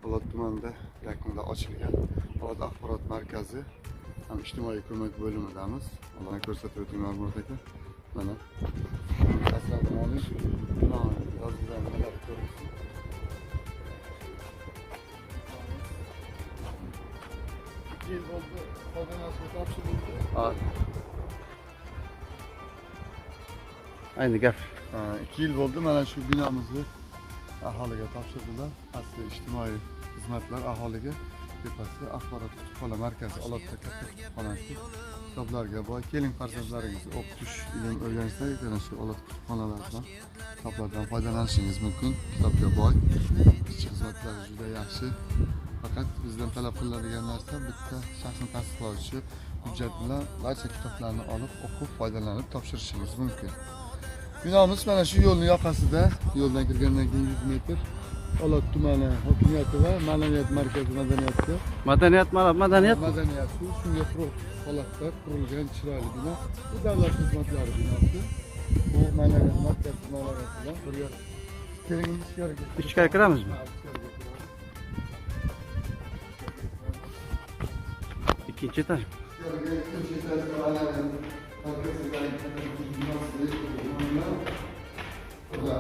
Olot tumanida yaqinda ochilgan Olot axborot markazi ham ijtimoiy ko'mak bo'limidamiz. Ularni ko'rsatib o'tayman bu yerda. Mana asrabonning yozilgan nimalar ko'rasiz. Yil bo'ldi, foydalanishga topshirildi. Ayni gap. 2 yil bo'ldi mana shu binomizni aholiga topshirdilar. Asli ijtimoiy xizmatlar aholiga tepasi axborot kutubxona markazi Olotda katta kutubxonasi. Kitoblarga boy, keling farzandlaringizni o'qitish, ilm o'rganishda yana shu Olot kutubxonalaridan kitoblardan foydalanishingiz mumkin. Kitobga boy, ichki xizmatlar juda yaxshi. Faqat bizdan talab qilinadigan narsa bitta shaxsni tasdiqlovchi hujjat bilan barcha kitoblarni olib, o'qib, foydalanib topshirishingiz mumkin. Binomiz mana shu yo'lning yoqasida, yo'ldan kirgandan keyin 100 metr Olot tumani hokimiyati va madaniyat markazi madaniyatga. Madaniyat. Shunga holatda qurilgan chiroyli bino. Bu davlat xizmatlari binosi. Bu madaniyat markazi binosi bilan birga keling ichkariga kiramizmi? İkinci etaj.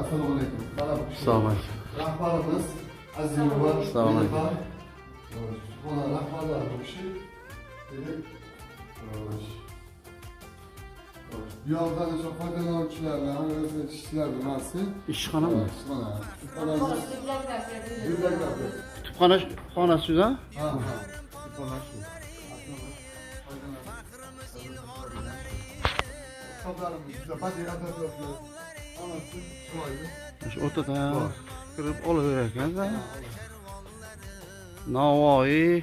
Assalomu alaykum. Assalomu alaykum. Rahbarimiz Aziz Umar. Assalomu alaykum. Buna rahbarlar bu kishi. Bu yoqdan o'sha foydalanuvchilardan ishchilar nimasi? İşxonami? Ishxona. Kutubxona xonasida? Ha. Kutubxona shu. Kitoblarimiz juda badiiy adabiyotlar. Hammasi chiroyli. Shu o'rtada kirib olaverar ekan. Navoiy.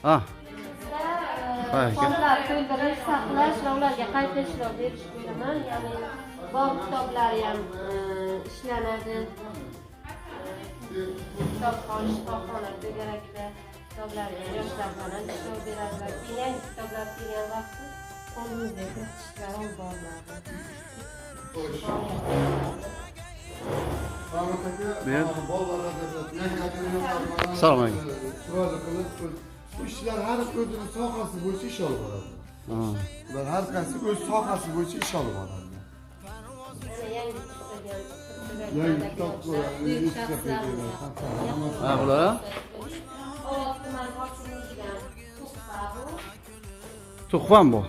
Ha. Sonlar to'ldirish, saqlash va ularga qayta ishlov berish bo'limi, ya'ni bog' kitoblari ham ishlanadi. Kitobxona, shifoxona, to'garakda kitoblarga yoshlar bilan ishlov beradi va yangi kitoblar kelgan vaqtda qo'limizda kiritishlar olib boriladi. Assalomu alaykum. Bu ishchilar har o'zining sohasi bo'yicha ish olib boradi. Ular har qaysi o'z sohasi bo'yicha ish olib boradi. Yangi kitob Ha, bular? Tuhfam bu.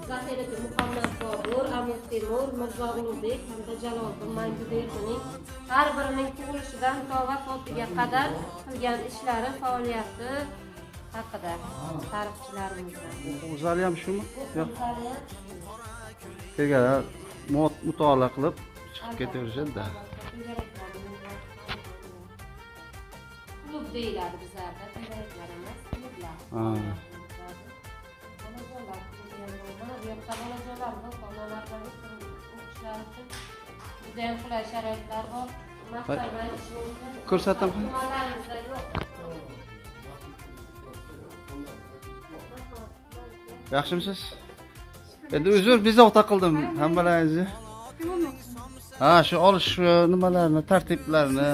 Zaxiratul Muhammad Bobur, Amir Temur, Mirzo Ulug'bek hamda Jaloliddin Manguberdining har birining tug'ilishidan to vafotiga qadar qilgan ishlari, faoliyati haqida tarixchilarimizdan. O'zlari ham shumi? Yo'q. Kelganlar mutolaa qilib chiqib ketaverishadi-da. Klub deyiladi bizlarda, to'garaklar emas, klublar. Bolajonlar do'konlardan o'qishlari uchun juda ham qulay sharoitlar bor. Maktablar ishlaydi. Ko'rsatam. Tumanlarimizda yo'q. Yaxshimisiz? Endi uzr, bezovta qildim hammalaringizni. Ha, shu olish nimalarni, tartiblarni.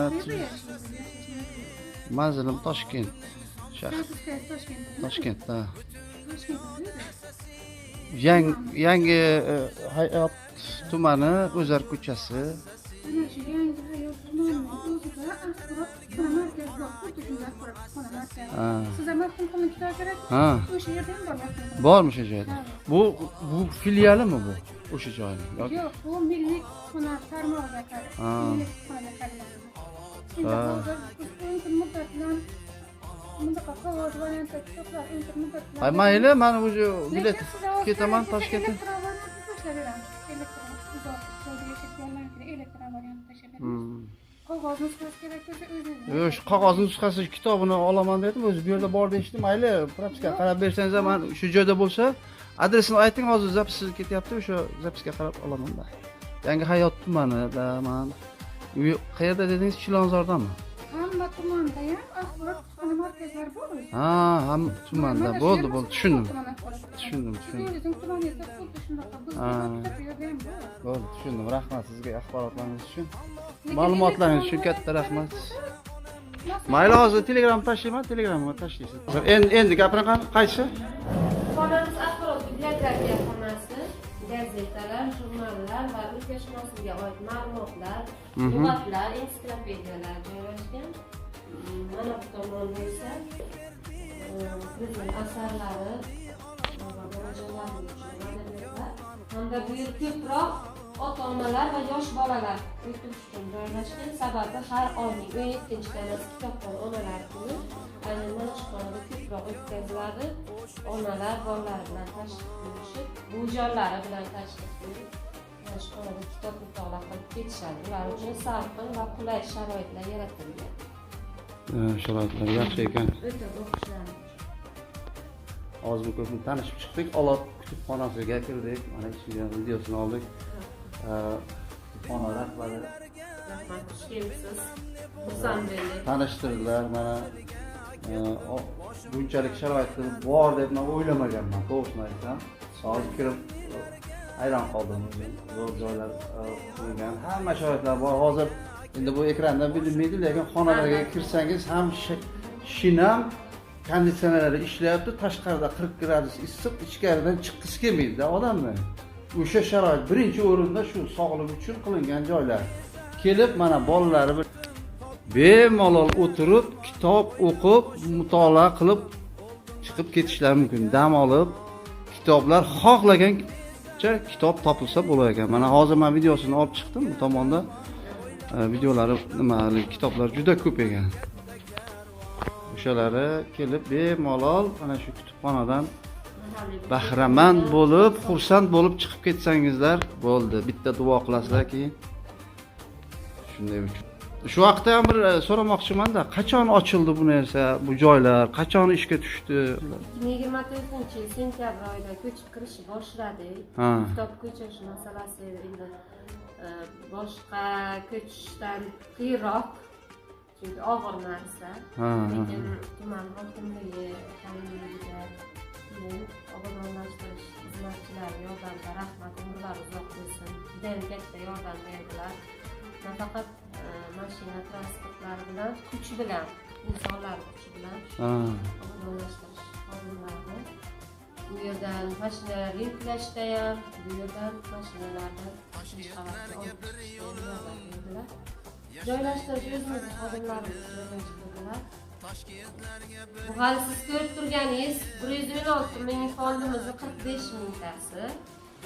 Manzilim Toshkent. Shahar. Toshkentda. Yangi hayot tumani, O'zar ko'chasi. Ha. Bormi shu joyda? Bu filialimi bu? O'sha joyning? Yo'q, bu milliy hunar tarmog'iga qarab. Ay mayli, men o'zi bilet ketaman Toshkentga. qog'oz nusxasi kerak bo'lsa o'zingiz. Yo'q, shu qog'oz nusxasi kitobini olaman dedim, o'zi bu yerda bor deyishdi. Mayli, propiskaga qarab bersangiz ham shu joyda bo'lsa, adresini ayting, hozir zapis ketyapti, o'sha zapisga qarab olaman da. Yangi hayot tumanida men. Uy qayerda dedingiz? Chilonzordami? Hamma tumanda ham axborot kutubxona markazlari bor. Ha, ham tumanda. Bo'ldi, tushundim. Tushundim. Sizning tumaningizda xuddi shunaqa Bo'ldi, tushundim. Rahmat sizga axborotlaringiz uchun. Ma'lumotlaringiz uchun katta rahmat. Mayli, hozir Telegram tashlayman, Telegramga tashlaysiz. Endi gapiring, qaysi? Xonamiz axborot bibliografiya xonasi, gazetalar, jurnallar va o'zbekistonga oid ma'lumotlar, lug'atlar, ensiklopediyalar joylashgan. Mana bu tomonda esa bizning asarlari va bolajonlarning madaniyatlar hamda bu yil ko'proq ota-onalar va yosh bolalar o'qish uchun joylashgan. Sababi har oyning 17-tanasi kitobxon onalar kuni aynan mana shu xonada ko'proq o'tkaziladi. Onalar bolalar bilan tashrif buyurishib, bujonlari bilan tashrif buyurib, mana shu xonada kitob mutolaa qilib ketishadi. Ular uchun salqin va qulay sharoitlar yaratilgan. Sharoitlar yaxshi ekan. O'ta o'qishlar. Ozmi ko'pmi tanishib chiqdik, Olot kutubxonasiga kirdik. Mana ichida videosini oldik. Kutubxona rahbari Rahmat, xush kelibsiz. Xursand bo'ldik. tanishtirdilar. Mana bunchalik sharoitlar bor deb men o'ylamaganman, to'g'risini aytsam. Hozir kirib hayron qoldim. Zo'r joylar qurilgan, hamma sharoitlar bor. Hozir endi bu ekrandan bilinmaydi, lekin xonalarga kirsangiz ham shinam konditsionerlari ishlayapti, tashqarida 40 gradus issiq, ichkaridan chiqqisi kelmaydi odamlar. O'sha sharoit birinchi o'rinda shu sog'liq uchun qilingan joylar. Kelib mana bolalari bemalol o'tirib, kitob o'qib, mutolaa qilib chiqib ketishlari mumkin. Dam olib, kitoblar xohlagancha kitob topilsa bo'lar ekan. Mana hozir men videosini olib chiqdim, bu tomonda videolari kitoblar juda ko'p ekan. O'shalari kelib bemalol mana shu kutubxonadan bahramand bo'lib, xursand bo'lib chiqib ketsangizlar bo'ldi. Bitta duo qilasizlar keyin. Shunday uchun. Shu vaqtda ham bir so'ramoqchiman-da, qachon ochildi bu narsa, bu joylar, qachon ishga tushdi? 2024-yil sentyabr oyida ko'chib kirishni boshladik. Kitob ko'chish masalasi endi boshqa ko'chishdan qiyinroq. Chunki og'ir narsa. Lekin tuman hokimligi ta'minlagan obodonlashtirish xizmatchilari yordamida rahmat, umrlar uzoq bo'lsin. Juda katta yordam berdilar. Nafaqat mashina transportlari bilan, kuch bilan, insonlar kuchi bilan obodonlashtirish xodimlarini bu yerdan mashinalar yuklashda ham, bu yerdan mashinalarni ikkinchi qavatga olib chiqishda yordam berdilar. Joylashtirish o'zimizni xodimlarimiz joylashtirdilar. Bu hali siz ko'rib turganingiz 116 ming fondimizni 45 mingtasi.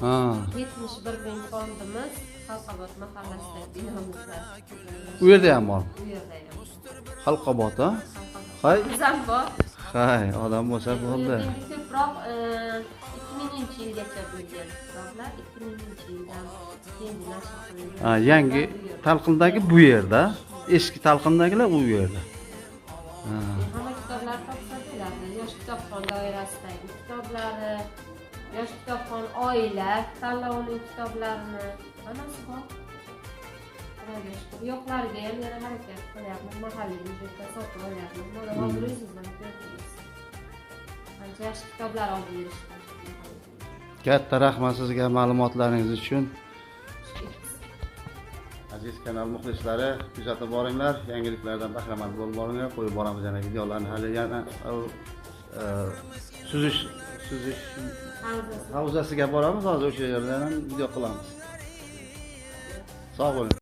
71 ming fondimiz Xalqobod mahallasidagi binomizda. U yerda ham bor. U yerda ham. Xalqobod, ha? Hay. Biz ham bor. Hay, odam bo'lsa bo'ldi. Ko'proq 2000-yilgacha bo'lgan kitoblar 2000-yildan keyin nashr qilingan. Yangi talqindagi bu yerda, eski talqindagilar u yerda. Hamma kitoblar topshiriladi. Yosh kitobxon doirasidagi kitoblari, yosh kitobxon oila tanlovining kitoblarini hammasi bor. Yo'qlariga ham yana harakat qilyapmiz, mahalliy byudjetda sotib olyapmiz. Mana hozir o'zingizdan ko'rdingiz. Qancha yaxshi kitoblar olib berishdi. Katta rahmat sizga ma'lumotlaringiz uchun. Aziz kanal muxlislari, kuzatib boringlar, yangiliklardan bahramand bo'lib boringlar. Qo'yib boramiz yana videolarni, hali yana suzish havzasiga boramiz, hozir o'sha yerdan ham video qilamiz. Sog' bo'ling.